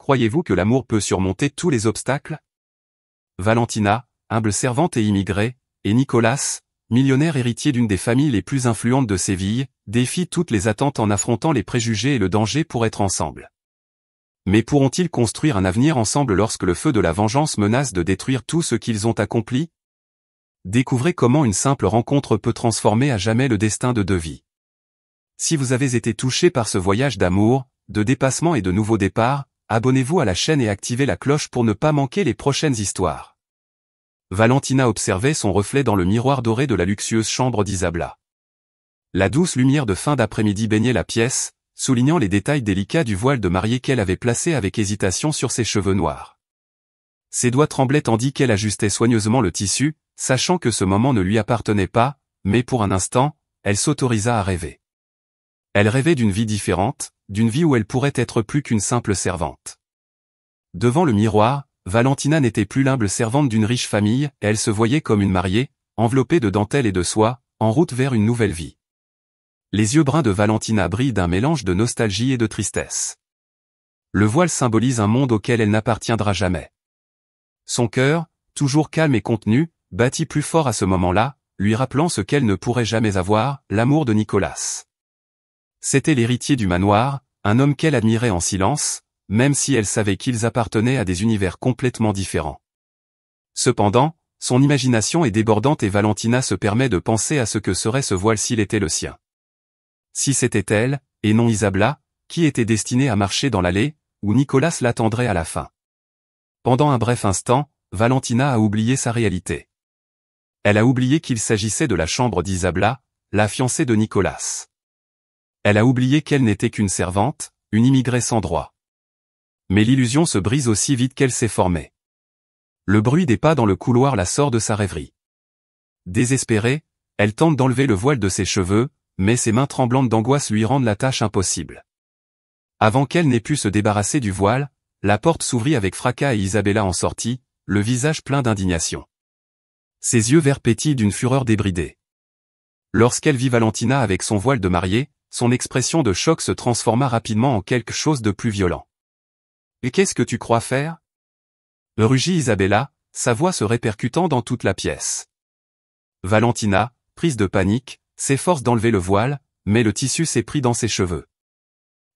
Croyez-vous que l'amour peut surmonter tous les obstacles? Valentina, humble servante et immigrée, et Nicolas, millionnaire héritier d'une des familles les plus influentes de Séville, défient toutes les attentes en affrontant les préjugés et le danger pour être ensemble. Mais pourront-ils construire un avenir ensemble lorsque le feu de la vengeance menace de détruire tout ce qu'ils ont accompli? Découvrez comment une simple rencontre peut transformer à jamais le destin de deux vies. Si vous avez été touché par ce voyage d'amour, de dépassement et de nouveaux départs, abonnez-vous à la chaîne et activez la cloche pour ne pas manquer les prochaines histoires. Valentina observait son reflet dans le miroir doré de la luxueuse chambre d'Isabella. La douce lumière de fin d'après-midi baignait la pièce, soulignant les détails délicats du voile de mariée qu'elle avait placé avec hésitation sur ses cheveux noirs. Ses doigts tremblaient tandis qu'elle ajustait soigneusement le tissu, sachant que ce moment ne lui appartenait pas, mais pour un instant, elle s'autorisa à rêver. Elle rêvait d'une vie différente, d'une vie où elle pourrait être plus qu'une simple servante. Devant le miroir, Valentina n'était plus l'humble servante d'une riche famille, elle se voyait comme une mariée, enveloppée de dentelle et de soie, en route vers une nouvelle vie. Les yeux bruns de Valentina brillent d'un mélange de nostalgie et de tristesse. Le voile symbolise un monde auquel elle n'appartiendra jamais. Son cœur, toujours calme et contenu, battit plus fort à ce moment-là, lui rappelant ce qu'elle ne pourrait jamais avoir, l'amour de Nicolas. C'était l'héritier du manoir, un homme qu'elle admirait en silence, même si elle savait qu'ils appartenaient à des univers complètement différents. Cependant, son imagination est débordante et Valentina se permet de penser à ce que serait ce voile s'il était le sien. Si c'était elle, et non Isabella, qui était destinée à marcher dans l'allée, où Nicolas l'attendrait à la fin. Pendant un bref instant, Valentina a oublié sa réalité. Elle a oublié qu'il s'agissait de la chambre d'Isabella, la fiancée de Nicolas. Elle a oublié qu'elle n'était qu'une servante, une immigrée sans droit. Mais l'illusion se brise aussi vite qu'elle s'est formée. Le bruit des pas dans le couloir la sort de sa rêverie. Désespérée, elle tente d'enlever le voile de ses cheveux, mais ses mains tremblantes d'angoisse lui rendent la tâche impossible. Avant qu'elle n'ait pu se débarrasser du voile, la porte s'ouvrit avec fracas et Isabella en sortit, le visage plein d'indignation. Ses yeux verts pétillent d'une fureur débridée. Lorsqu'elle vit Valentina avec son voile de mariée, son expression de choc se transforma rapidement en quelque chose de plus violent. « Et qu'est-ce que tu crois faire ?» rugit Isabella, sa voix se répercutant dans toute la pièce. Valentina, prise de panique, s'efforce d'enlever le voile, mais le tissu s'est pris dans ses cheveux.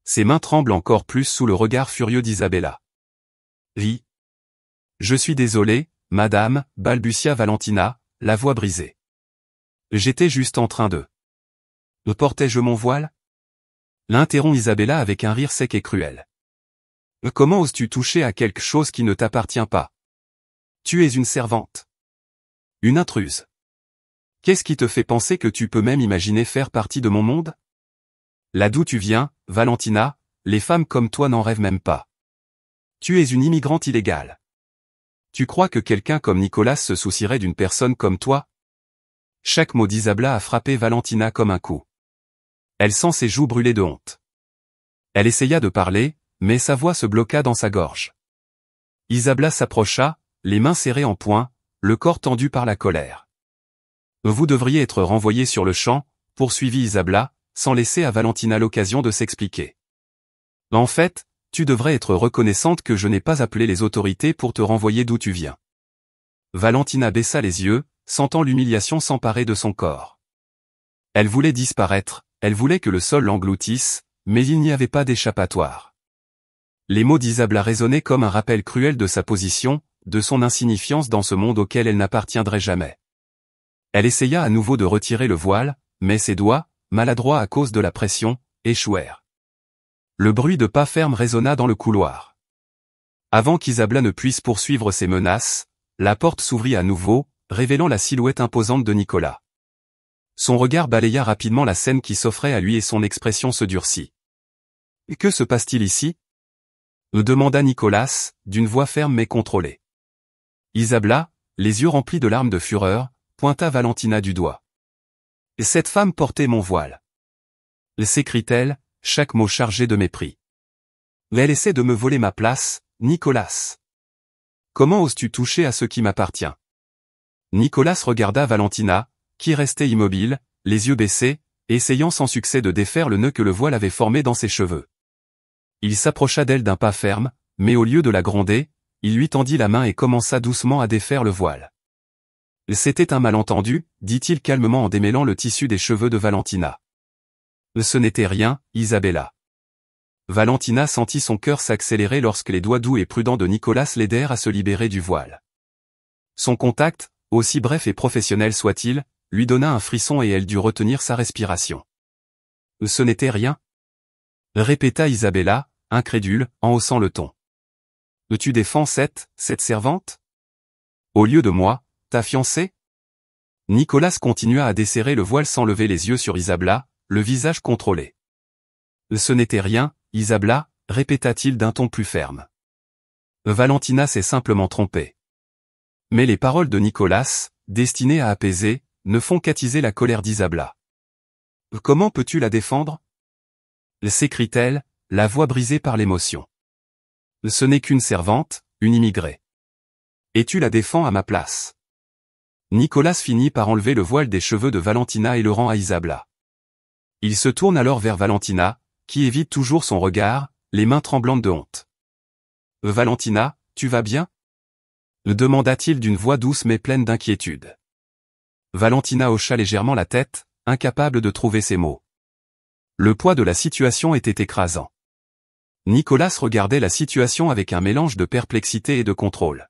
Ses mains tremblent encore plus sous le regard furieux d'Isabella. « Ris. Je suis désolée, madame, balbutia Valentina, la voix brisée. J'étais juste en train de... Portais-je mon voile ?» l'interrompt Isabella avec un rire sec et cruel. « Comment oses-tu toucher à quelque chose qui ne t'appartient pas? Tu es une servante. Une intruse. Qu'est-ce qui te fait penser que tu peux même imaginer faire partie de mon monde? Là d'où tu viens, Valentina, les femmes comme toi n'en rêvent même pas. Tu es une immigrante illégale. Tu crois que quelqu'un comme Nicolas se soucierait d'une personne comme toi? » Chaque mot d'Isabella a frappé Valentina comme un coup. Elle sent ses joues brûler de honte. Elle essaya de parler, mais sa voix se bloqua dans sa gorge. Isabella s'approcha, les mains serrées en poing, le corps tendu par la colère. « Vous devriez être renvoyé sur le champ, » poursuivit Isabella, sans laisser à Valentina l'occasion de s'expliquer. « En fait, tu devrais être reconnaissante que je n'ai pas appelé les autorités pour te renvoyer d'où tu viens. » Valentina baissa les yeux, sentant l'humiliation s'emparer de son corps. Elle voulait disparaître, elle voulait que le sol l'engloutisse, mais il n'y avait pas d'échappatoire. Les mots d'Isabella résonnaient comme un rappel cruel de sa position, de son insignifiance dans ce monde auquel elle n'appartiendrait jamais. Elle essaya à nouveau de retirer le voile, mais ses doigts, maladroits à cause de la pression, échouèrent. Le bruit de pas fermes résonna dans le couloir. Avant qu'Isabella ne puisse poursuivre ses menaces, la porte s'ouvrit à nouveau, révélant la silhouette imposante de Nicolas. Son regard balaya rapidement la scène qui s'offrait à lui et son expression se durcit. « Que se passe-t-il ici ?» demanda Nicolas, d'une voix ferme mais contrôlée. Isabella, les yeux remplis de larmes de fureur, pointa Valentina du doigt. « Cette femme portait mon voile. » s'écrie-t-elle, chaque mot chargé de mépris. « Elle essaie de me voler ma place, Nicolas. Comment oses-tu toucher à ce qui m'appartient ?» Nicolas regarda Valentina, qui restait immobile, les yeux baissés, essayant sans succès de défaire le nœud que le voile avait formé dans ses cheveux. Il s'approcha d'elle d'un pas ferme, mais au lieu de la gronder, il lui tendit la main et commença doucement à défaire le voile. C'était un malentendu, dit-il calmement en démêlant le tissu des cheveux de Valentina. Ce n'était rien, Isabella. Valentina sentit son cœur s'accélérer lorsque les doigts doux et prudents de Nicolas l'aidèrent à se libérer du voile. Son contact, aussi bref et professionnel soit-il, lui donna un frisson et elle dut retenir sa respiration. Ce n'était rien? Répéta Isabella, incrédule, en haussant le ton. Tu défends cette servante? Au lieu de moi, ta fiancée? Nicolas continua à desserrer le voile sans lever les yeux sur Isabella, le visage contrôlé. Ce n'était rien, Isabella, répéta-t-il d'un ton plus ferme. Valentina s'est simplement trompée. Mais les paroles de Nicolas, destinées à apaiser, ne font qu'attiser la colère d'Isabella. Comment peux-tu la défendre? S'écrie-t-elle, la voix brisée par l'émotion. Ce n'est qu'une servante, une immigrée. Et tu la défends à ma place. Nicolas finit par enlever le voile des cheveux de Valentina et le rend à Isabella. Il se tourne alors vers Valentina, qui évite toujours son regard, les mains tremblantes de honte. Valentina, tu vas bien? Demanda-t-il d'une voix douce mais pleine d'inquiétude. Valentina hocha légèrement la tête, incapable de trouver ses mots. Le poids de la situation était écrasant. Nicolas regardait la situation avec un mélange de perplexité et de contrôle.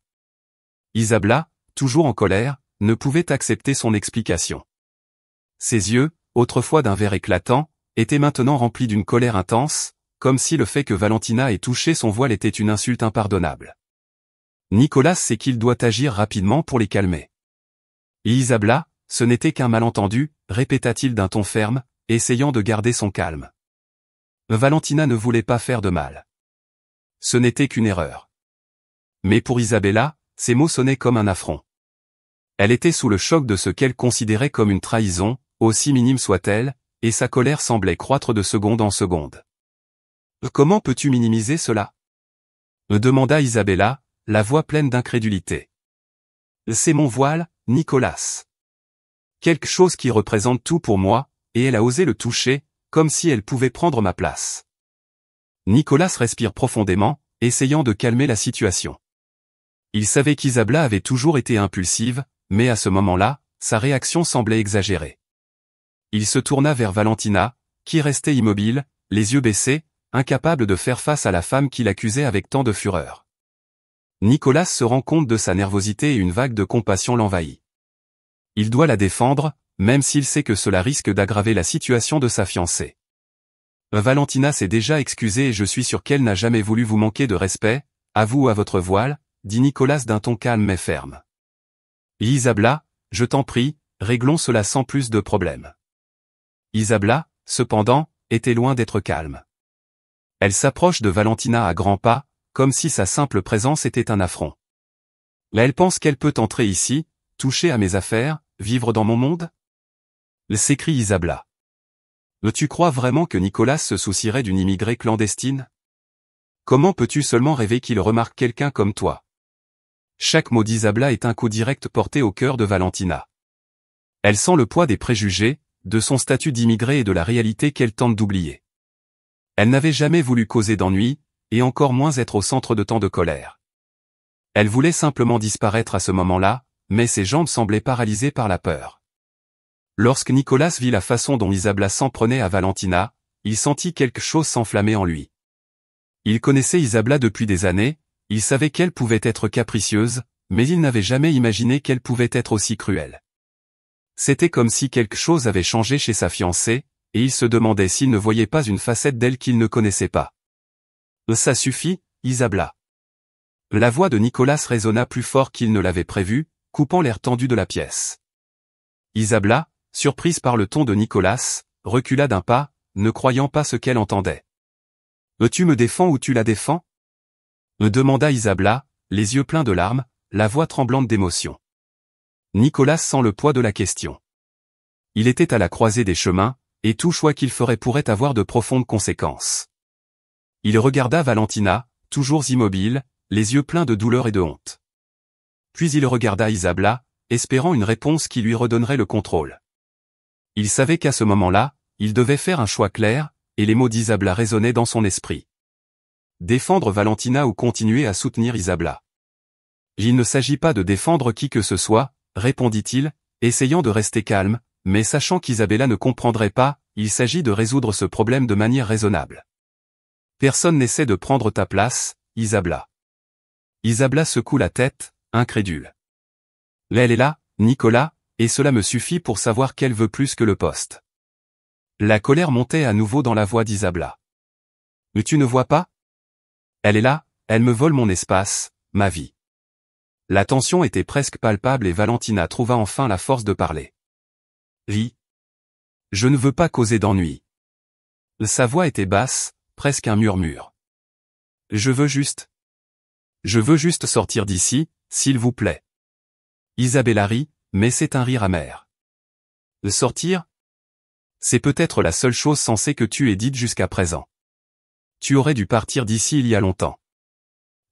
Isabella, toujours en colère, ne pouvait accepter son explication. Ses yeux, autrefois d'un vert éclatant, étaient maintenant remplis d'une colère intense, comme si le fait que Valentina ait touché son voile était une insulte impardonnable. Nicolas sait qu'il doit agir rapidement pour les calmer. Et Isabella, ce n'était qu'un malentendu, répéta-t-il d'un ton ferme, essayant de garder son calme. Valentina ne voulait pas faire de mal. Ce n'était qu'une erreur. Mais pour Isabella, ces mots sonnaient comme un affront. Elle était sous le choc de ce qu'elle considérait comme une trahison, aussi minime soit-elle, et sa colère semblait croître de seconde en seconde. Comment peux-tu minimiser cela? Demanda Isabella, la voix pleine d'incrédulité. C'est mon voile, Nicolas. Quelque chose qui représente tout pour moi, et elle a osé le toucher, comme si elle pouvait prendre ma place. Nicolas respire profondément, essayant de calmer la situation. Il savait qu'Isabella avait toujours été impulsive, mais à ce moment-là, sa réaction semblait exagérée. Il se tourna vers Valentina, qui restait immobile, les yeux baissés, incapable de faire face à la femme qui l'accusait avec tant de fureur. Nicolas se rend compte de sa nervosité et une vague de compassion l'envahit. Il doit la défendre, même s'il sait que cela risque d'aggraver la situation de sa fiancée. Valentina s'est déjà excusée et je suis sûr qu'elle n'a jamais voulu vous manquer de respect, à vous ou à votre voile, dit Nicolas d'un ton calme mais ferme. Isabella, je t'en prie, réglons cela sans plus de problèmes. Isabella, cependant, était loin d'être calme. Elle s'approche de Valentina à grands pas, comme si sa simple présence était un affront. Là elle pense qu'elle peut entrer ici, toucher à mes affaires, vivre dans mon monde? S'écrie Isabella. Tu crois vraiment que Nicolas se soucierait d'une immigrée clandestine? Comment peux-tu seulement rêver qu'il remarque quelqu'un comme toi? Chaque mot d'Isabella est un coup direct porté au cœur de Valentina. Elle sent le poids des préjugés, de son statut d'immigrée et de la réalité qu'elle tente d'oublier. Elle n'avait jamais voulu causer d'ennui, et encore moins être au centre de tant de colère. Elle voulait simplement disparaître à ce moment-là, mais ses jambes semblaient paralysées par la peur. Lorsque Nicolas vit la façon dont Isabella s'en prenait à Valentina, il sentit quelque chose s'enflammer en lui. Il connaissait Isabella depuis des années, il savait qu'elle pouvait être capricieuse, mais il n'avait jamais imaginé qu'elle pouvait être aussi cruelle. C'était comme si quelque chose avait changé chez sa fiancée, et il se demandait s'il ne voyait pas une facette d'elle qu'il ne connaissait pas. Ça suffit, Isabella. La voix de Nicolas résonna plus fort qu'il ne l'avait prévu, coupant l'air tendu de la pièce. Isabella, surprise par le ton de Nicolas, recula d'un pas, ne croyant pas ce qu'elle entendait. « Tu me défends ou tu la défends ?» demanda Isabella, les yeux pleins de larmes, la voix tremblante d'émotion. Nicolas sent le poids de la question. Il était à la croisée des chemins, et tout choix qu'il ferait pourrait avoir de profondes conséquences. Il regarda Valentina, toujours immobile, les yeux pleins de douleur et de honte. Puis il regarda Isabella, espérant une réponse qui lui redonnerait le contrôle. Il savait qu'à ce moment-là, il devait faire un choix clair, et les mots d'Isabella résonnaient dans son esprit. défendre Valentina ou continuer à soutenir Isabla. Il ne s'agit pas de défendre qui que ce soit, répondit-il, essayant de rester calme, mais sachant qu'Isabella ne comprendrait pas, il s'agit de résoudre ce problème de manière raisonnable. Personne n'essaie de prendre ta place, Isabla. Isabla secoue la tête, incrédule. Elle est là, Nicolas, et cela me suffit pour savoir qu'elle veut plus que le poste. La colère montait à nouveau dans la voix d'Isabla. Mais tu ne vois pas? Elle est là, elle me vole mon espace, ma vie. La tension était presque palpable et Valentina trouva enfin la force de parler. Ris. Je ne veux pas causer d'ennui. Sa voix était basse, presque un murmure. Je veux juste sortir d'ici, s'il vous plaît. Isabella rit, mais c'est un rire amer. Sortir? C'est peut-être la seule chose sensée que tu aies dite jusqu'à présent. Tu aurais dû partir d'ici il y a longtemps.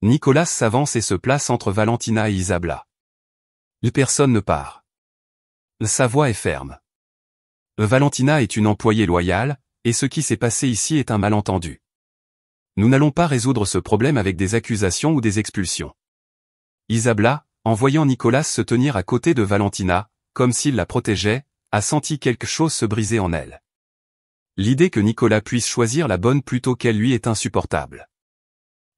Nicolas s'avance et se place entre Valentina et Isabla. Personne ne part. Sa voix est ferme. Valentina est une employée loyale, et ce qui s'est passé ici est un malentendu. Nous n'allons pas résoudre ce problème avec des accusations ou des expulsions. Isabla, en voyant Nicolas se tenir à côté de Valentina, comme s'il la protégeait, a senti quelque chose se briser en elle. L'idée que Nicolas puisse choisir la bonne plutôt qu'elle lui est insupportable.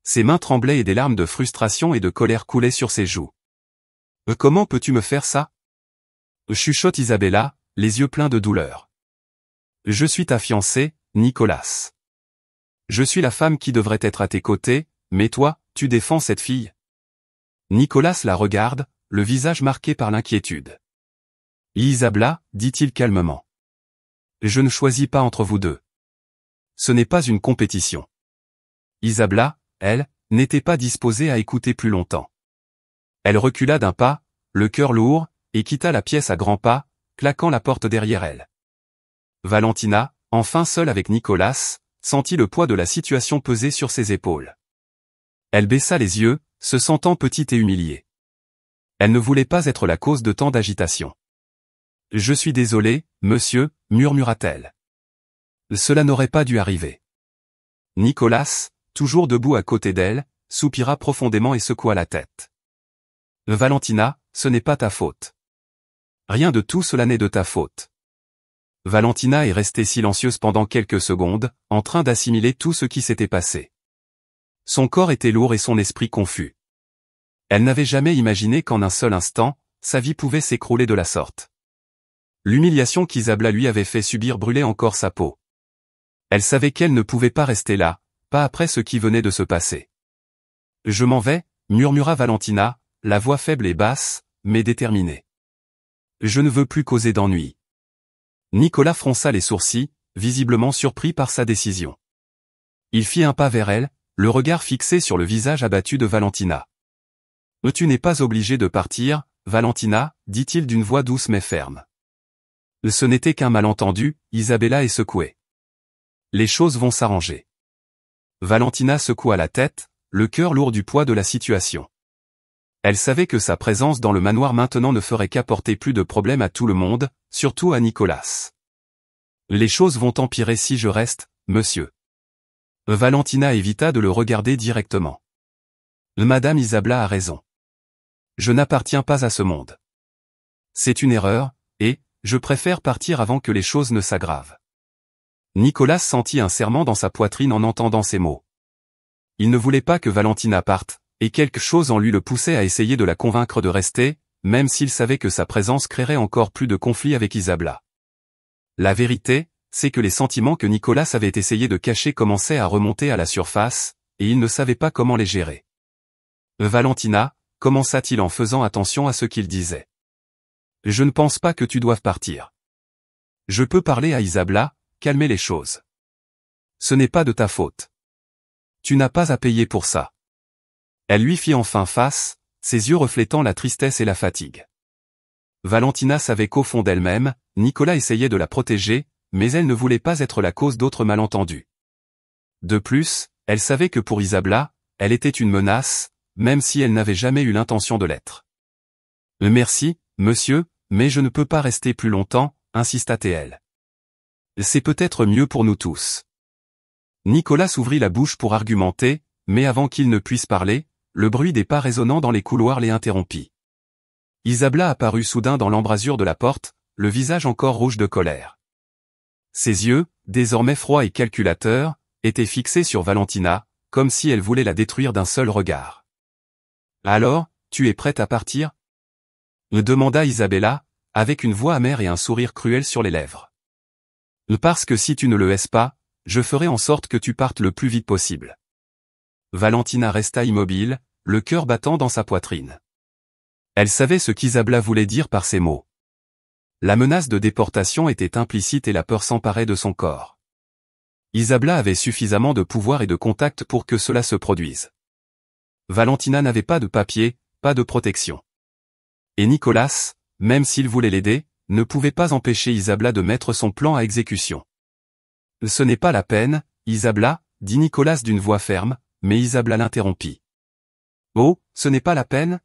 Ses mains tremblaient et des larmes de frustration et de colère coulaient sur ses joues. Comment peux-tu me faire ça? Chuchote Isabella, les yeux pleins de douleur. Je suis ta fiancée, Nicolas. Je suis la femme qui devrait être à tes côtés, mais toi, tu défends cette fille. Nicolas la regarde, le visage marqué par l'inquiétude. Isabla, dit-il calmement. Je ne choisis pas entre vous deux. Ce n'est pas une compétition. Isabla, elle, n'était pas disposée à écouter plus longtemps. Elle recula d'un pas, le cœur lourd, et quitta la pièce à grands pas, claquant la porte derrière elle. Valentina, enfin seule avec Nicolas, sentit le poids de la situation peser sur ses épaules. Elle baissa les yeux, se sentant petite et humiliée. Elle ne voulait pas être la cause de tant d'agitation. « Je suis désolée, monsieur », murmura-t-elle. Cela n'aurait pas dû arriver. Nicolas, toujours debout à côté d'elle, soupira profondément et secoua la tête. « Valentina, ce n'est pas ta faute. Rien de tout cela n'est de ta faute. » Valentina est restée silencieuse pendant quelques secondes, en train d'assimiler tout ce qui s'était passé. Son corps était lourd et son esprit confus. Elle n'avait jamais imaginé qu'en un seul instant, sa vie pouvait s'écrouler de la sorte. L'humiliation qu'Isabla lui avait fait subir brûlait encore sa peau. Elle savait qu'elle ne pouvait pas rester là, pas après ce qui venait de se passer. « Je m'en vais », murmura Valentina, la voix faible et basse, mais déterminée. « Je ne veux plus causer d'ennui. » Nicolas fronça les sourcils, visiblement surpris par sa décision. Il fit un pas vers elle, le regard fixé sur le visage abattu de Valentina. « Tu n'es pas obligée de partir, Valentina, dit-il d'une voix douce mais ferme. Ce n'était qu'un malentendu, Isabella est secouée. Les choses vont s'arranger. Valentina secoua la tête, le cœur lourd du poids de la situation. Elle savait que sa présence dans le manoir maintenant ne ferait qu'apporter plus de problèmes à tout le monde, surtout à Nicolas. Les choses vont empirer si je reste, monsieur. Valentina évita de le regarder directement. Madame Isabla a raison. Je n'appartiens pas à ce monde. C'est une erreur, et, je préfère partir avant que les choses ne s'aggravent. Nicolas sentit un serrement dans sa poitrine en entendant ces mots. Il ne voulait pas que Valentina parte, et quelque chose en lui le poussait à essayer de la convaincre de rester, même s'il savait que sa présence créerait encore plus de conflits avec Isabla. La vérité, c'est que les sentiments que Nicolas avait essayé de cacher commençaient à remonter à la surface, et il ne savait pas comment les gérer. Valentina, commença-t-il en faisant attention à ce qu'il disait. Je ne pense pas que tu doives partir. Je peux parler à Isabla, calmer les choses. Ce n'est pas de ta faute. Tu n'as pas à payer pour ça. Elle lui fit enfin face, ses yeux reflétant la tristesse et la fatigue. Valentina savait qu'au fond d'elle-même, Nicolas essayait de la protéger, mais elle ne voulait pas être la cause d'autres malentendus. De plus, elle savait que pour Isabla, elle était une menace, même si elle n'avait jamais eu l'intention de l'être. « Merci, monsieur, mais je ne peux pas rester plus longtemps, » insista-t-elle. « C'est peut-être mieux pour nous tous. » Nicolas ouvrit la bouche pour argumenter, mais avant qu'il ne puisse parler, le bruit des pas résonnant dans les couloirs les interrompit. Isabla apparut soudain dans l'embrasure de la porte, le visage encore rouge de colère. Ses yeux, désormais froids et calculateurs, étaient fixés sur Valentina, comme si elle voulait la détruire d'un seul regard. « Alors, tu es prête à partir ?» me demanda Isabella, avec une voix amère et un sourire cruel sur les lèvres. « Parce que si tu ne le es pas, je ferai en sorte que tu partes le plus vite possible. » Valentina resta immobile, le cœur battant dans sa poitrine. Elle savait ce qu'Isabla voulait dire par ces mots. La menace de déportation était implicite et la peur s'emparait de son corps. Isabla avait suffisamment de pouvoir et de contact pour que cela se produise. Valentina n'avait pas de papier, pas de protection. Et Nicolas, même s'il voulait l'aider, ne pouvait pas empêcher Isabla de mettre son plan à exécution. « Ce n'est pas la peine, Isabla, » dit Nicolas d'une voix ferme, mais Isabla l'interrompit. « Oh, ce n'est pas la peine ?»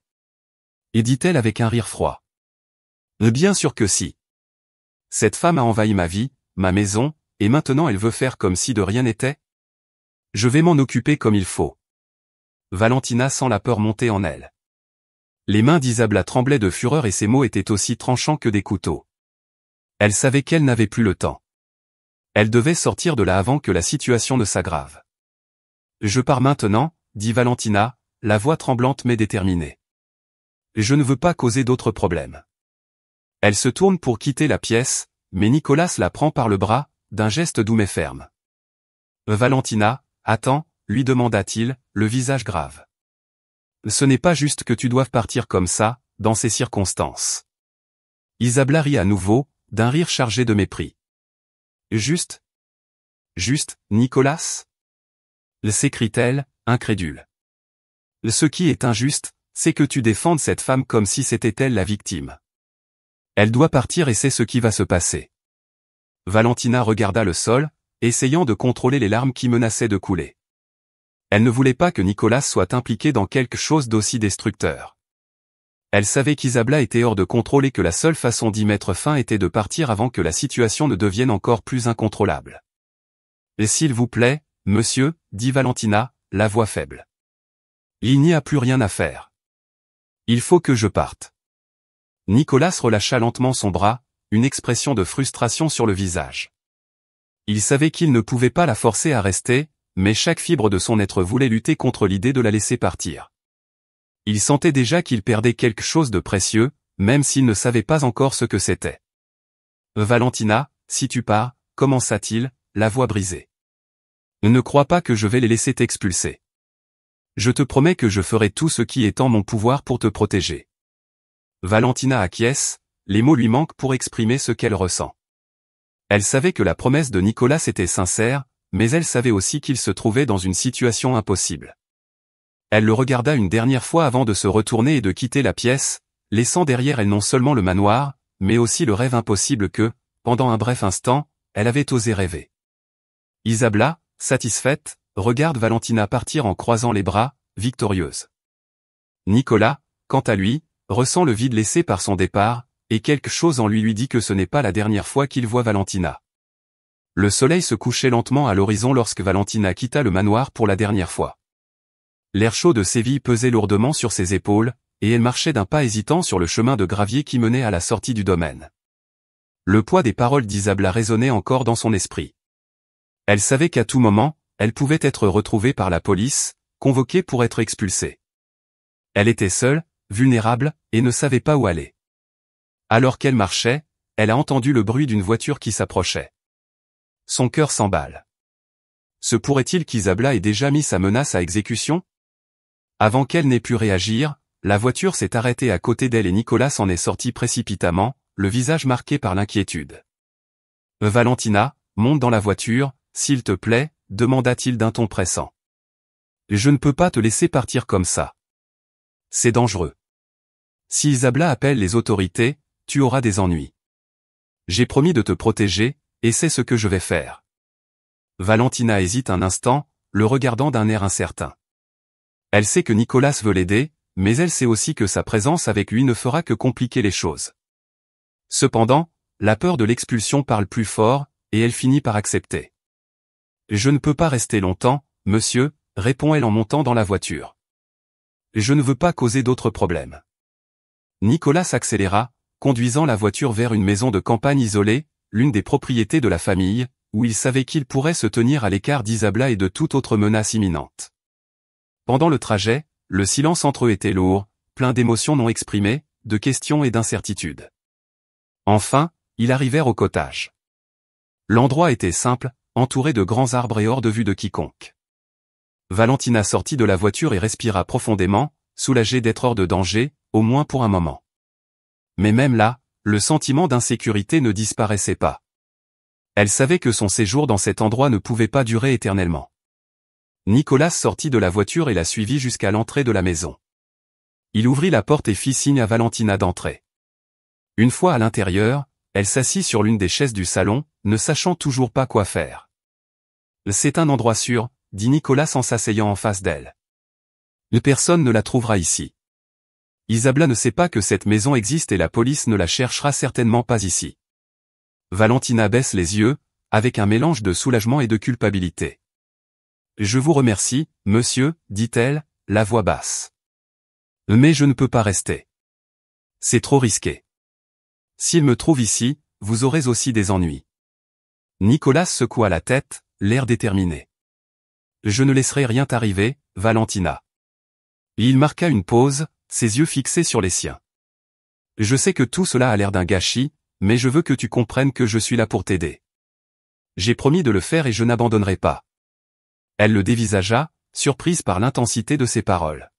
et dit-elle avec un rire froid. « Bien sûr que si. Cette femme a envahi ma vie, ma maison, et maintenant elle veut faire comme si de rien n'était. Je vais m'en occuper comme il faut. » Valentina sent la peur monter en elle. Les mains d'Isabla tremblaient de fureur et ses mots étaient aussi tranchants que des couteaux. Elle savait qu'elle n'avait plus le temps. Elle devait sortir de là avant que la situation ne s'aggrave. « Je pars maintenant, » dit Valentina, la voix tremblante mais déterminée. « Je ne veux pas causer d'autres problèmes. » Elle se tourne pour quitter la pièce, mais Nicolas la prend par le bras, d'un geste doux mais ferme. « Valentina, attends, » lui demanda-t-il, le visage grave. « Ce n'est pas juste que tu doives partir comme ça, dans ces circonstances. » Isabla rit à nouveau, d'un rire chargé de mépris. « Juste ? Juste, Nicolas ?» s'écrie-t-elle, incrédule. « Ce qui est injuste, c'est que tu défendes cette femme comme si c'était elle la victime. Elle doit partir et c'est ce qui va se passer. » Valentina regarda le sol, essayant de contrôler les larmes qui menaçaient de couler. Elle ne voulait pas que Nicolas soit impliqué dans quelque chose d'aussi destructeur. Elle savait qu'Isabla était hors de contrôle et que la seule façon d'y mettre fin était de partir avant que la situation ne devienne encore plus incontrôlable. « Et s'il vous plaît, monsieur, » dit Valentina, la voix faible. « Il n'y a plus rien à faire. Il faut que je parte. » Nicolas relâcha lentement son bras, une expression de frustration sur le visage. Il savait qu'il ne pouvait pas la forcer à rester, mais chaque fibre de son être voulait lutter contre l'idée de la laisser partir. Il sentait déjà qu'il perdait quelque chose de précieux, même s'il ne savait pas encore ce que c'était. « Valentina, si tu pars, » commença-t-il, la voix brisée. « Ne crois pas que je vais les laisser t'expulser. Je te promets que je ferai tout ce qui est en mon pouvoir pour te protéger. » Valentina acquiesce, les mots lui manquent pour exprimer ce qu'elle ressent. Elle savait que la promesse de Nicolas était sincère, mais elle savait aussi qu'il se trouvait dans une situation impossible. Elle le regarda une dernière fois avant de se retourner et de quitter la pièce, laissant derrière elle non seulement le manoir, mais aussi le rêve impossible que, pendant un bref instant, elle avait osé rêver. Isabla, satisfaite, regarde Valentina partir en croisant les bras, victorieuse. Nicolas, quant à lui, ressent le vide laissé par son départ, et quelque chose en lui dit que ce n'est pas la dernière fois qu'il voit Valentina. Le soleil se couchait lentement à l'horizon lorsque Valentina quitta le manoir pour la dernière fois. L'air chaud de Séville pesait lourdement sur ses épaules, et elle marchait d'un pas hésitant sur le chemin de gravier qui menait à la sortie du domaine. Le poids des paroles d'Isabla résonnait encore dans son esprit. Elle savait qu'à tout moment, elle pouvait être retrouvée par la police, convoquée pour être expulsée. Elle était seule, vulnérable, et ne savait pas où aller. Alors qu'elle marchait, elle a entendu le bruit d'une voiture qui s'approchait. Son cœur s'emballe. Se pourrait-il qu'Isabla ait déjà mis sa menace à exécution? Avant qu'elle n'ait pu réagir, la voiture s'est arrêtée à côté d'elle et Nicolas en est sorti précipitamment, le visage marqué par l'inquiétude. « Valentina, monte dans la voiture, s'il te plaît » demanda-t-il d'un ton pressant. « Je ne peux pas te laisser partir comme ça. C'est dangereux. Si Isabla appelle les autorités, tu auras des ennuis. J'ai promis de te protéger, et c'est ce que je vais faire. » Valentina hésite un instant, le regardant d'un air incertain. Elle sait que Nicolas veut l'aider, mais elle sait aussi que sa présence avec lui ne fera que compliquer les choses. Cependant, la peur de l'expulsion parle plus fort, et elle finit par accepter. « Je ne peux pas rester longtemps, monsieur, » répond-elle en montant dans la voiture. Je ne veux pas causer d'autres problèmes. Nicolas accéléra, conduisant la voiture vers une maison de campagne isolée, l'une des propriétés de la famille, où il savait qu'il pourrait se tenir à l'écart d'Isabella et de toute autre menace imminente. Pendant le trajet, le silence entre eux était lourd, plein d'émotions non exprimées, de questions et d'incertitudes. Enfin, ils arrivèrent au cottage. L'endroit était simple, entouré de grands arbres et hors de vue de quiconque. Valentina sortit de la voiture et respira profondément, soulagée d'être hors de danger, au moins pour un moment. Mais même là, le sentiment d'insécurité ne disparaissait pas. Elle savait que son séjour dans cet endroit ne pouvait pas durer éternellement. Nicolas sortit de la voiture et la suivit jusqu'à l'entrée de la maison. Il ouvrit la porte et fit signe à Valentina d'entrer. Une fois à l'intérieur, elle s'assit sur l'une des chaises du salon, ne sachant toujours pas quoi faire. « C'est un endroit sûr », dit Nicolas en s'asseyant en face d'elle. « Personne ne la trouvera ici. Isabella ne sait pas que cette maison existe et la police ne la cherchera certainement pas ici. » Valentina baisse les yeux, avec un mélange de soulagement et de culpabilité. « Je vous remercie, monsieur, dit-elle, la voix basse. Mais je ne peux pas rester. C'est trop risqué. S'il me trouve ici, vous aurez aussi des ennuis. » Nicolas secoua la tête, l'air déterminé. « Je ne laisserai rien t'arriver, Valentina. » Il marqua une pause, ses yeux fixés sur les siens. « Je sais que tout cela a l'air d'un gâchis, mais je veux que tu comprennes que je suis là pour t'aider. J'ai promis de le faire et je n'abandonnerai pas. » Elle le dévisagea, surprise par l'intensité de ses paroles.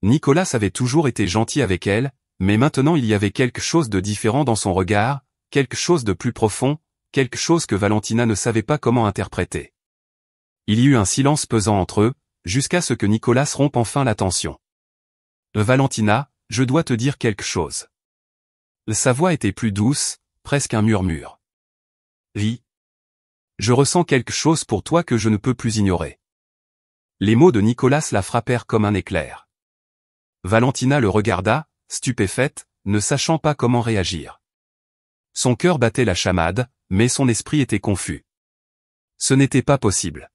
Nicolas avait toujours été gentil avec elle, mais maintenant il y avait quelque chose de différent dans son regard, quelque chose de plus profond, quelque chose que Valentina ne savait pas comment interpréter. Il y eut un silence pesant entre eux, jusqu'à ce que Nicolas rompe enfin la tension. « Valentina, je dois te dire quelque chose. » Sa voix était plus douce, presque un murmure. « Oui. Je ressens quelque chose pour toi que je ne peux plus ignorer. » Les mots de Nicolas la frappèrent comme un éclair. Valentina le regarda, stupéfaite, ne sachant pas comment réagir. Son cœur battait la chamade, mais son esprit était confus. Ce n'était pas possible.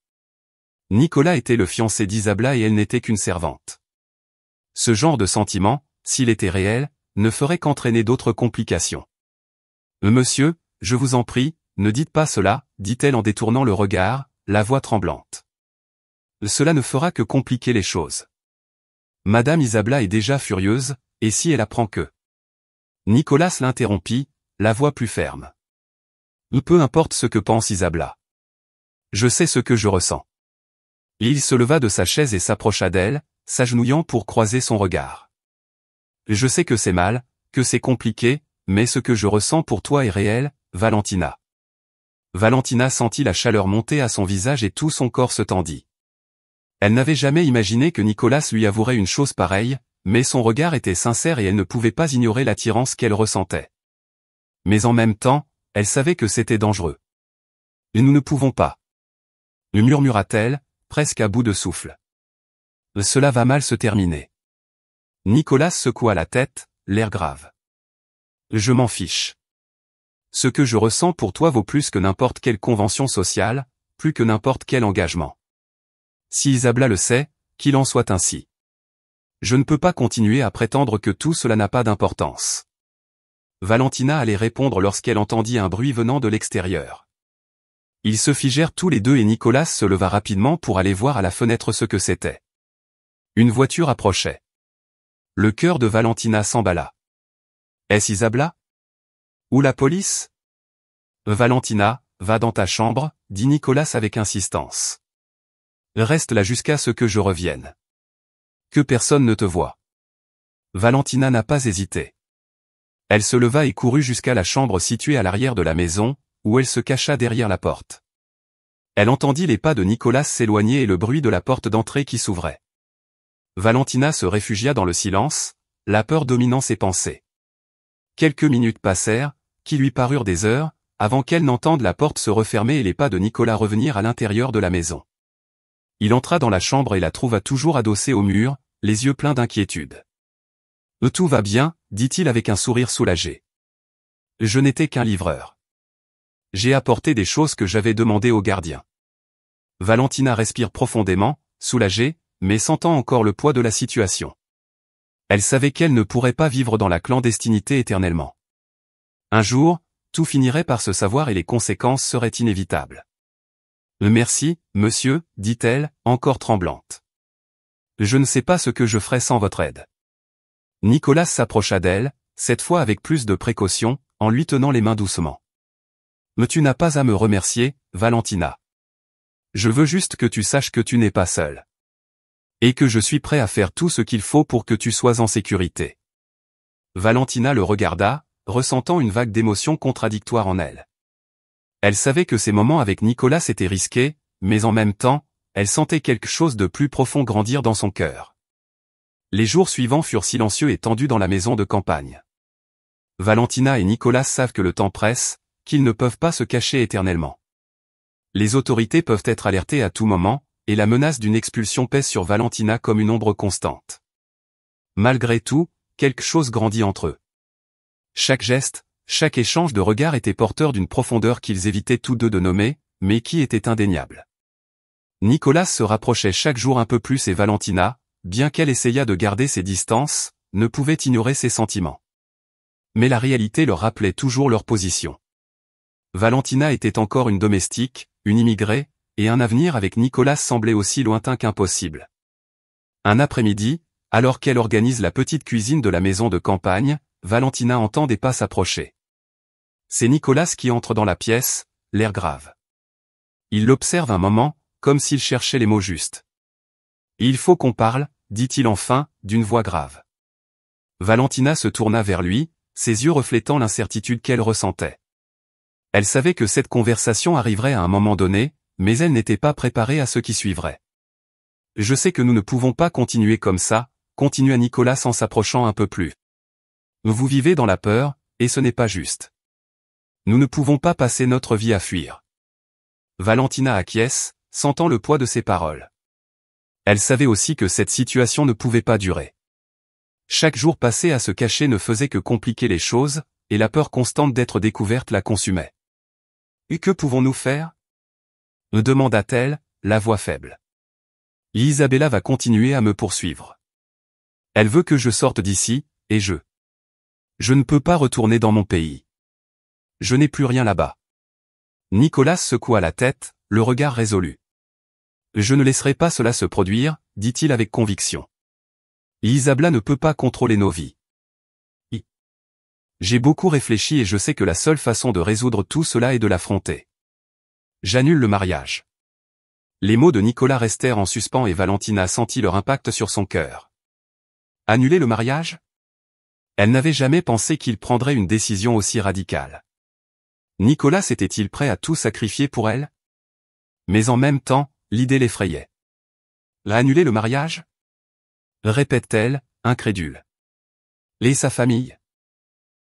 Nicolas était le fiancé d'Isabella et elle n'était qu'une servante. Ce genre de sentiment, s'il était réel, ne ferait qu'entraîner d'autres complications. « Monsieur, je vous en prie, ne dites pas cela, » dit-elle en détournant le regard, la voix tremblante. « Cela ne fera que compliquer les choses. Madame Isabella est déjà furieuse, et si elle apprend que... » Nicolas l'interrompit, la voix plus ferme. « Peu importe ce que pense Isabella. Je sais ce que je ressens. » Et il se leva de sa chaise et s'approcha d'elle, s'agenouillant pour croiser son regard. « Je sais que c'est mal, que c'est compliqué, mais ce que je ressens pour toi est réel, Valentina. » Valentina sentit la chaleur monter à son visage et tout son corps se tendit. Elle n'avait jamais imaginé que Nicolas lui avouerait une chose pareille, mais son regard était sincère et elle ne pouvait pas ignorer l'attirance qu'elle ressentait. Mais en même temps, elle savait que c'était dangereux. « Nous ne pouvons pas. » murmura-t-elle, presque à bout de souffle. « Cela va mal se terminer. » Nicolas secoua la tête, l'air grave. « Je m'en fiche. Ce que je ressens pour toi vaut plus que n'importe quelle convention sociale, plus que n'importe quel engagement. Si Isabella le sait, qu'il en soit ainsi. Je ne peux pas continuer à prétendre que tout cela n'a pas d'importance. » Valentina allait répondre lorsqu'elle entendit un bruit venant de l'extérieur. Ils se figèrent tous les deux et Nicolas se leva rapidement pour aller voir à la fenêtre ce que c'était. Une voiture approchait. Le cœur de Valentina s'emballa. Est-ce Isabella? Ou la police? Valentina, va dans ta chambre, dit Nicolas avec insistance. Reste là jusqu'à ce que je revienne. Que personne ne te voie. Valentina n'a pas hésité. Elle se leva et courut jusqu'à la chambre située à l'arrière de la maison, où elle se cacha derrière la porte. Elle entendit les pas de Nicolas s'éloigner et le bruit de la porte d'entrée qui s'ouvrait. Valentina se réfugia dans le silence, la peur dominant ses pensées. Quelques minutes passèrent, qui lui parurent des heures, avant qu'elle n'entende la porte se refermer et les pas de Nicolas revenir à l'intérieur de la maison. Il entra dans la chambre et la trouva toujours adossée au mur, les yeux pleins d'inquiétude. « Tout va bien, dit-il avec un sourire soulagé. Je n'étais qu'un livreur. J'ai apporté des choses que j'avais demandées au gardien. » Valentina respire profondément, soulagée, mais sentant encore le poids de la situation. Elle savait qu'elle ne pourrait pas vivre dans la clandestinité éternellement. Un jour, tout finirait par se savoir et les conséquences seraient inévitables. Merci, monsieur, dit-elle, encore tremblante. Je ne sais pas ce que je ferais sans votre aide. Nicolas s'approcha d'elle, cette fois avec plus de précaution, en lui tenant les mains doucement. Mais tu n'as pas à me remercier, Valentina. Je veux juste que tu saches que tu n'es pas seule. Et que je suis prêt à faire tout ce qu'il faut pour que tu sois en sécurité. Valentina le regarda, ressentant une vague d'émotions contradictoires en elle. Elle savait que ces moments avec Nicolas étaient risqués, mais en même temps, elle sentait quelque chose de plus profond grandir dans son cœur. Les jours suivants furent silencieux et tendus dans la maison de campagne. Valentina et Nicolas savent que le temps presse, qu'ils ne peuvent pas se cacher éternellement. Les autorités peuvent être alertées à tout moment, et la menace d'une expulsion pèse sur Valentina comme une ombre constante. Malgré tout, quelque chose grandit entre eux. Chaque geste, chaque échange de regards était porteur d'une profondeur qu'ils évitaient tous deux de nommer, mais qui était indéniable. Nicolas se rapprochait chaque jour un peu plus et Valentina, bien qu'elle essayât de garder ses distances, ne pouvait ignorer ses sentiments. Mais la réalité leur rappelait toujours leur position. Valentina était encore une domestique, une immigrée, et un avenir avec Nicolas semblait aussi lointain qu'impossible. Un après-midi, alors qu'elle organise la petite cuisine de la maison de campagne, Valentina entend des pas s'approcher. C'est Nicolas qui entre dans la pièce, l'air grave. Il l'observe un moment, comme s'il cherchait les mots justes. « Il faut qu'on parle », dit-il enfin, d'une voix grave. Valentina se tourna vers lui, ses yeux reflétant l'incertitude qu'elle ressentait. Elle savait que cette conversation arriverait à un moment donné, mais elle n'était pas préparée à ce qui suivrait. « Je sais que nous ne pouvons pas continuer comme ça », continua Nicolas en s'approchant un peu plus. « Vous vivez dans la peur, et ce n'est pas juste. Nous ne pouvons pas passer notre vie à fuir. » Valentina acquiesce, sentant le poids de ses paroles. Elle savait aussi que cette situation ne pouvait pas durer. Chaque jour passé à se cacher ne faisait que compliquer les choses, et la peur constante d'être découverte la consumait. « Et que pouvons-nous faire ?» demanda-t-elle, la voix faible. « Isabella va continuer à me poursuivre. Elle veut que je sorte d'ici, et je ne peux pas retourner dans mon pays. Je n'ai plus rien là-bas. » Nicolas secoua la tête, le regard résolu. « Je ne laisserai pas cela se produire, » dit-il avec conviction. « Isabella ne peut pas contrôler nos vies. J'ai beaucoup réfléchi et je sais que la seule façon de résoudre tout cela est de l'affronter. J'annule le mariage. » Les mots de Nicolas restèrent en suspens et Valentina sentit leur impact sur son cœur. Annuler le mariage ? Elle n'avait jamais pensé qu'il prendrait une décision aussi radicale. Nicolas était-il prêt à tout sacrifier pour elle ? Mais en même temps, l'idée l'effrayait. Annuler le mariage ? Répète-t-elle, incrédule. Et sa famille ?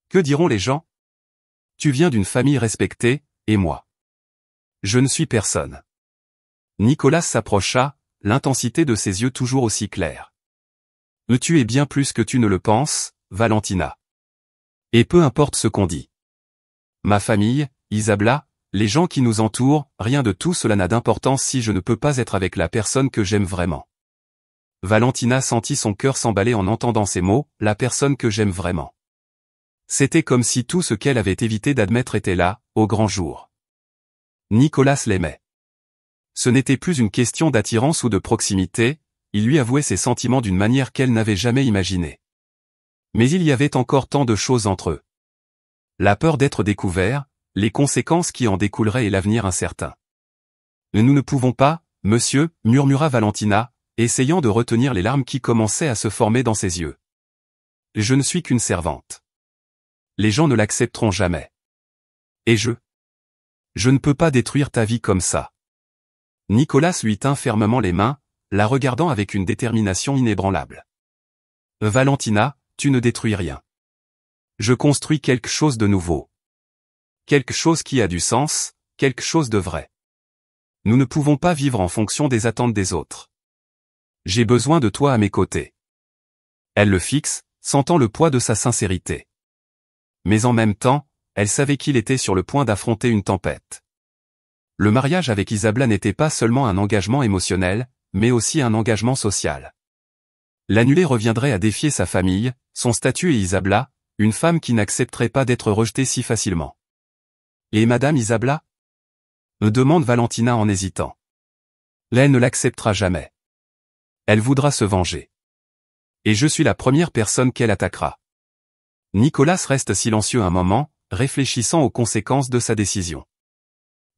Que diront les gens ? Tu viens d'une famille respectée, et moi ? Je ne suis personne. Nicolas s'approcha, l'intensité de ses yeux toujours aussi clairs. Tu es bien plus que tu ne le penses, Valentina. Et peu importe ce qu'on dit. Ma famille, Isabella, les gens qui nous entourent, rien de tout cela n'a d'importance si je ne peux pas être avec la personne que j'aime vraiment. Valentina sentit son cœur s'emballer en entendant ces mots, la personne que j'aime vraiment. C'était comme si tout ce qu'elle avait évité d'admettre était là, au grand jour. Nicolas l'aimait. Ce n'était plus une question d'attirance ou de proximité, il lui avouait ses sentiments d'une manière qu'elle n'avait jamais imaginée. Mais il y avait encore tant de choses entre eux. La peur d'être découvert, les conséquences qui en découleraient et l'avenir incertain. Nous ne pouvons pas, monsieur, murmura Valentina, essayant de retenir les larmes qui commençaient à se former dans ses yeux. Je ne suis qu'une servante. Les gens ne l'accepteront jamais. Et je ne peux pas détruire ta vie comme ça. Nicolas lui tint fermement les mains, la regardant avec une détermination inébranlable. Valentina, tu ne détruis rien. Je construis quelque chose de nouveau. Quelque chose qui a du sens, quelque chose de vrai. Nous ne pouvons pas vivre en fonction des attentes des autres. J'ai besoin de toi à mes côtés. Elle le fixe, sentant le poids de sa sincérité. Mais en même temps, elle savait qu'il était sur le point d'affronter une tempête. Le mariage avec Isabella n'était pas seulement un engagement émotionnel, mais aussi un engagement social. L'annuler reviendrait à défier sa famille, son statut et Isabla, une femme qui n'accepterait pas d'être rejetée si facilement. Et Madame Isabla ? Me demande Valentina en hésitant. Elle ne l'acceptera jamais. Elle voudra se venger. Et je suis la première personne qu'elle attaquera. Nicolas reste silencieux un moment, réfléchissant aux conséquences de sa décision.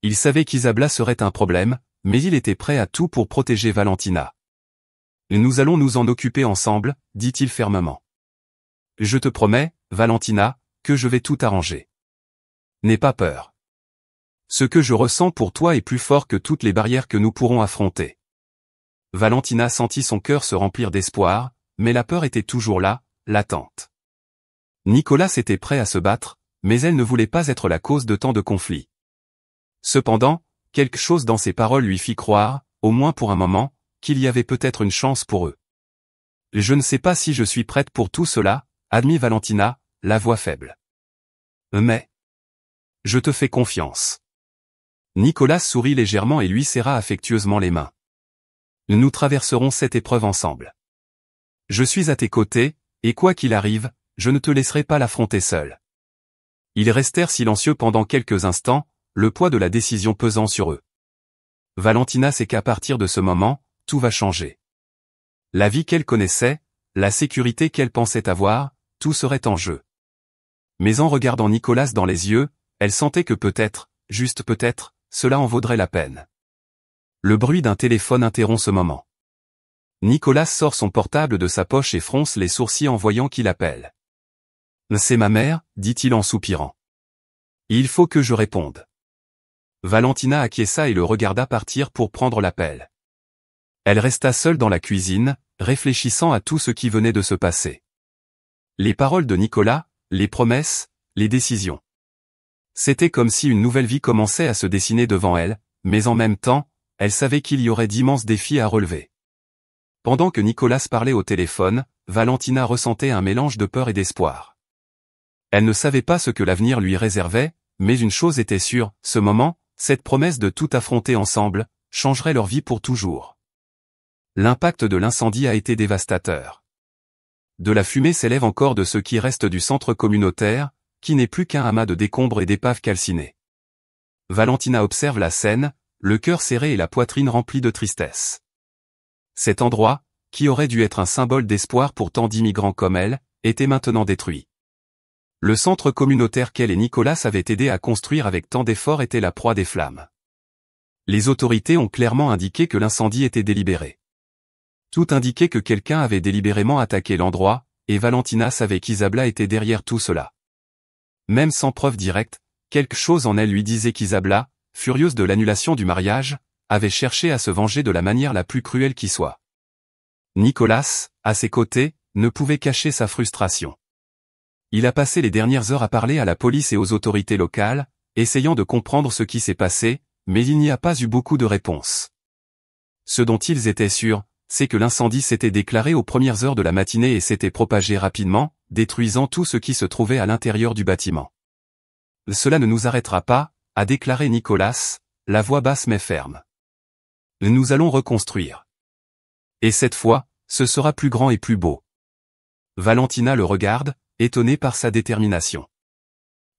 Il savait qu'Isabla serait un problème, mais il était prêt à tout pour protéger Valentina. Nous allons nous en occuper ensemble, dit-il fermement. Je te promets, Valentina, que je vais tout arranger. N'aie pas peur. Ce que je ressens pour toi est plus fort que toutes les barrières que nous pourrons affronter. Valentina sentit son cœur se remplir d'espoir, mais la peur était toujours là, latente. Nicolas était prêt à se battre, mais elle ne voulait pas être la cause de tant de conflits. Cependant, quelque chose dans ses paroles lui fit croire, au moins pour un moment, qu'il y avait peut-être une chance pour eux. Je ne sais pas si je suis prête pour tout cela, admit Valentina, la voix faible. Mais je te fais confiance. Nicolas sourit légèrement et lui serra affectueusement les mains. Nous traverserons cette épreuve ensemble. Je suis à tes côtés, et quoi qu'il arrive, je ne te laisserai pas l'affronter seul. Ils restèrent silencieux pendant quelques instants, le poids de la décision pesant sur eux. Valentina sait qu'à partir de ce moment, tout va changer. La vie qu'elle connaissait, la sécurité qu'elle pensait avoir, tout serait en jeu. Mais en regardant Nicolas dans les yeux, elle sentait que peut-être, juste peut-être, cela en vaudrait la peine. Le bruit d'un téléphone interrompt ce moment. Nicolas sort son portable de sa poche et fronce les sourcils en voyant qui l'appelle. « C'est ma mère, dit-il en soupirant. Il faut que je réponde. » Valentina acquiesça et le regarda partir pour prendre l'appel. Elle resta seule dans la cuisine, réfléchissant à tout ce qui venait de se passer. Les paroles de Nicolas, les promesses, les décisions. C'était comme si une nouvelle vie commençait à se dessiner devant elle, mais en même temps, elle savait qu'il y aurait d'immenses défis à relever. Pendant que Nicolas parlait au téléphone, Valentina ressentait un mélange de peur et d'espoir. Elle ne savait pas ce que l'avenir lui réservait, mais une chose était sûre, ce moment, cette promesse de tout affronter ensemble, changerait leur vie pour toujours. L'impact de l'incendie a été dévastateur. De la fumée s'élève encore de ce qui reste du centre communautaire, qui n'est plus qu'un amas de décombres et d'épaves calcinées. Valentina observe la scène, le cœur serré et la poitrine remplie de tristesse. Cet endroit, qui aurait dû être un symbole d'espoir pour tant d'immigrants comme elle, était maintenant détruit. Le centre communautaire qu'elle et Nicolas avaient aidé à construire avec tant d'efforts était la proie des flammes. Les autorités ont clairement indiqué que l'incendie était délibéré. Tout indiquait que quelqu'un avait délibérément attaqué l'endroit, et Valentina savait qu'Isabla était derrière tout cela. Même sans preuve directe, quelque chose en elle lui disait qu'Isabla, furieuse de l'annulation du mariage, avait cherché à se venger de la manière la plus cruelle qui soit. Nicolas, à ses côtés, ne pouvait cacher sa frustration. Il a passé les dernières heures à parler à la police et aux autorités locales, essayant de comprendre ce qui s'est passé, mais il n'y a pas eu beaucoup de réponses. Ce dont ils étaient sûrs, c'est que l'incendie s'était déclaré aux premières heures de la matinée et s'était propagé rapidement, détruisant tout ce qui se trouvait à l'intérieur du bâtiment. « Cela ne nous arrêtera pas », a déclaré Nicolas, la voix basse mais ferme. « Nous allons reconstruire. Et cette fois, ce sera plus grand et plus beau. » Valentina le regarde, étonnée par sa détermination.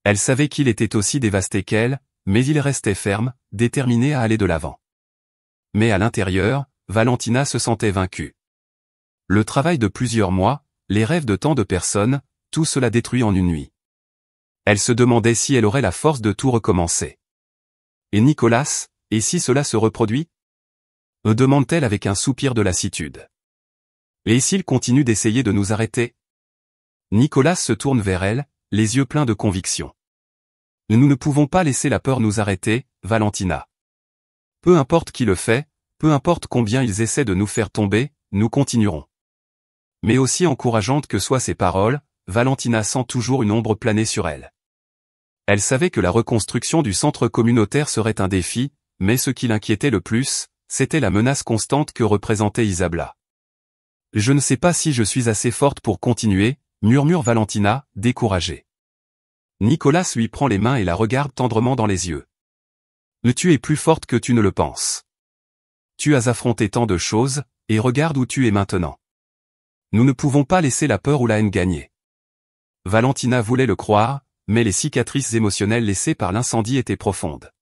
Elle savait qu'il était aussi dévasté qu'elle, mais il restait ferme, déterminé à aller de l'avant. Mais à l'intérieur, Valentina se sentait vaincue. Le travail de plusieurs mois, les rêves de tant de personnes, tout cela détruit en une nuit. Elle se demandait si elle aurait la force de tout recommencer. Et Nicolas, et si cela se reproduit ? Demande-t-elle avec un soupir de lassitude. Et s'il continue d'essayer de nous arrêter ? Nicolas se tourne vers elle, les yeux pleins de conviction. Nous ne pouvons pas laisser la peur nous arrêter, Valentina. Peu importe qui le fait, peu importe combien ils essaient de nous faire tomber, nous continuerons. Mais aussi encourageantes que soient ses paroles, Valentina sent toujours une ombre planer sur elle. Elle savait que la reconstruction du centre communautaire serait un défi, mais ce qui l'inquiétait le plus, c'était la menace constante que représentait Isabla. « Je ne sais pas si je suis assez forte pour continuer », murmure Valentina, découragée. Nicolas lui prend les mains et la regarde tendrement dans les yeux. « Tu es plus forte que tu ne le penses. Tu as affronté tant de choses, et regarde où tu es maintenant. Nous ne pouvons pas laisser la peur ou la haine gagner. Valentina voulait le croire, mais les cicatrices émotionnelles laissées par l'incendie étaient profondes.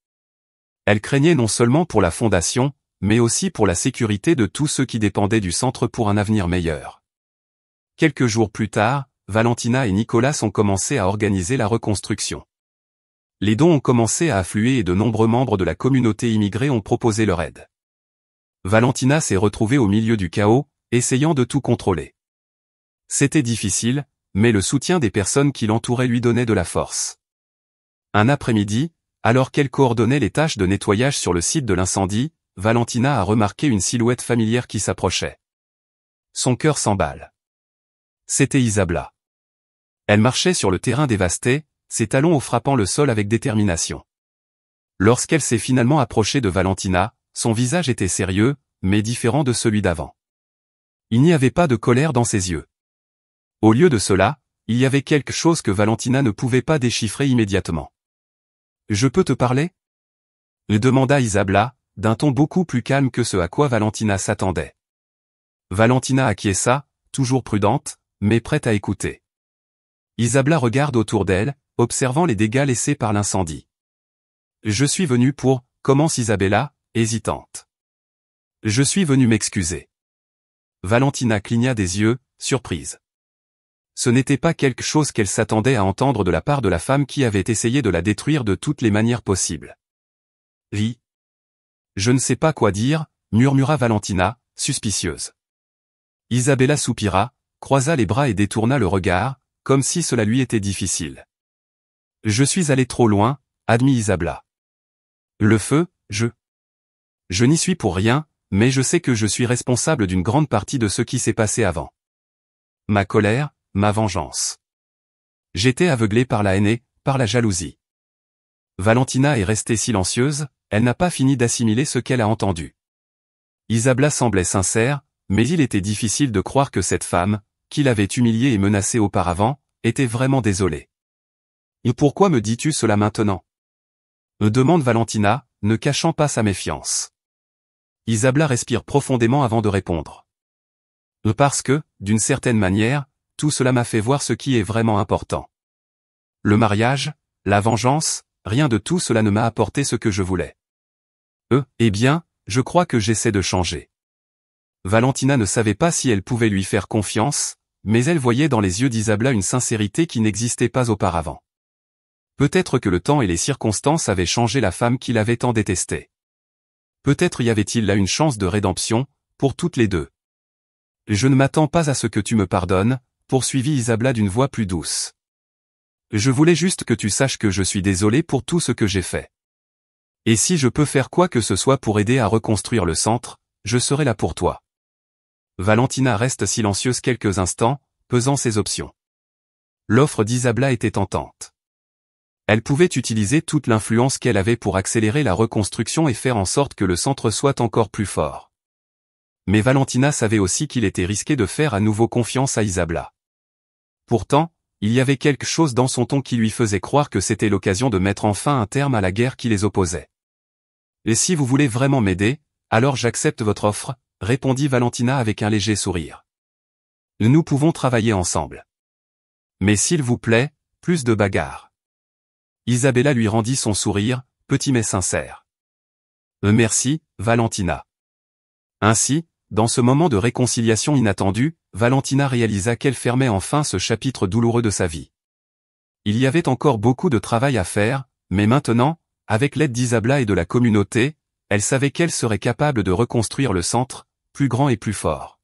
Elle craignait non seulement pour la fondation, mais aussi pour la sécurité de tous ceux qui dépendaient du centre pour un avenir meilleur. Quelques jours plus tard, Valentina et Nicolas ont commencé à organiser la reconstruction. Les dons ont commencé à affluer et de nombreux membres de la communauté immigrée ont proposé leur aide. Valentina s'est retrouvée au milieu du chaos, essayant de tout contrôler. C'était difficile, mais le soutien des personnes qui l'entouraient lui donnait de la force. Un après-midi, alors qu'elle coordonnait les tâches de nettoyage sur le site de l'incendie, Valentina a remarqué une silhouette familière qui s'approchait. Son cœur s'emballe. C'était Isabla. Elle marchait sur le terrain dévasté, ses talons frappant le sol avec détermination. Lorsqu'elle s'est finalement approchée de Valentina, son visage était sérieux, mais différent de celui d'avant. Il n'y avait pas de colère dans ses yeux. Au lieu de cela, il y avait quelque chose que Valentina ne pouvait pas déchiffrer immédiatement. « Je peux te parler ?» demanda Isabla, d'un ton beaucoup plus calme que ce à quoi Valentina s'attendait. Valentina acquiesça, toujours prudente, mais prête à écouter. Isabla regarde autour d'elle, observant les dégâts laissés par l'incendie. « Je suis venue pour » commence Isabella, hésitante. « Je suis venue m'excuser. » Valentina cligna des yeux, surprise. Ce n'était pas quelque chose qu'elle s'attendait à entendre de la part de la femme qui avait essayé de la détruire de toutes les manières possibles. « Ri. Je ne sais pas quoi dire, » murmura Valentina, suspicieuse. Isabella soupira, croisa les bras et détourna le regard, comme si cela lui était difficile. « Je suis allée trop loin, » admit Isabella. « Le feu, Je n'y suis pour rien, mais je sais que je suis responsable d'une grande partie de ce qui s'est passé avant. Ma colère, ma vengeance. J'étais aveuglée par la haine et par la jalousie. » Valentina est restée silencieuse, elle n'a pas fini d'assimiler ce qu'elle a entendu. Isabella semblait sincère, mais il était difficile de croire que cette femme, qui l'avait humiliée et menacée auparavant, était vraiment désolée. « Et pourquoi me dis-tu cela maintenant ?» demande Valentina, ne cachant pas sa méfiance. Isabella respire profondément avant de répondre. « Parce que, d'une certaine manière, tout cela m'a fait voir ce qui est vraiment important. Le mariage, la vengeance, rien de tout cela ne m'a apporté ce que je voulais. Eh bien, je crois que j'essaie de changer. » Valentina ne savait pas si elle pouvait lui faire confiance, mais elle voyait dans les yeux d'Isabella une sincérité qui n'existait pas auparavant. Peut-être que le temps et les circonstances avaient changé la femme qu'il avait tant détestée. Peut-être y avait-il là une chance de rédemption, pour toutes les deux. « Je ne m'attends pas à ce que tu me pardonnes, » poursuivit Isabella d'une voix plus douce. « Je voulais juste que tu saches que je suis désolée pour tout ce que j'ai fait. Et si je peux faire quoi que ce soit pour aider à reconstruire le centre, je serai là pour toi. » Valentina reste silencieuse quelques instants, pesant ses options. L'offre d'Isabella était tentante. Elle pouvait utiliser toute l'influence qu'elle avait pour accélérer la reconstruction et faire en sorte que le centre soit encore plus fort. Mais Valentina savait aussi qu'il était risqué de faire à nouveau confiance à Isabella. Pourtant, il y avait quelque chose dans son ton qui lui faisait croire que c'était l'occasion de mettre enfin un terme à la guerre qui les opposait. « Et si vous voulez vraiment m'aider, alors j'accepte votre offre, » répondit Valentina avec un léger sourire. « Nous pouvons travailler ensemble. Mais s'il vous plaît, plus de bagarres. » Isabella lui rendit son sourire, petit mais sincère. « Merci, Valentina. » Ainsi, dans ce moment de réconciliation inattendue, Valentina réalisa qu'elle fermait enfin ce chapitre douloureux de sa vie. Il y avait encore beaucoup de travail à faire, mais maintenant, avec l'aide d'Isabella et de la communauté, elle savait qu'elle serait capable de reconstruire le centre, plus grand et plus fort.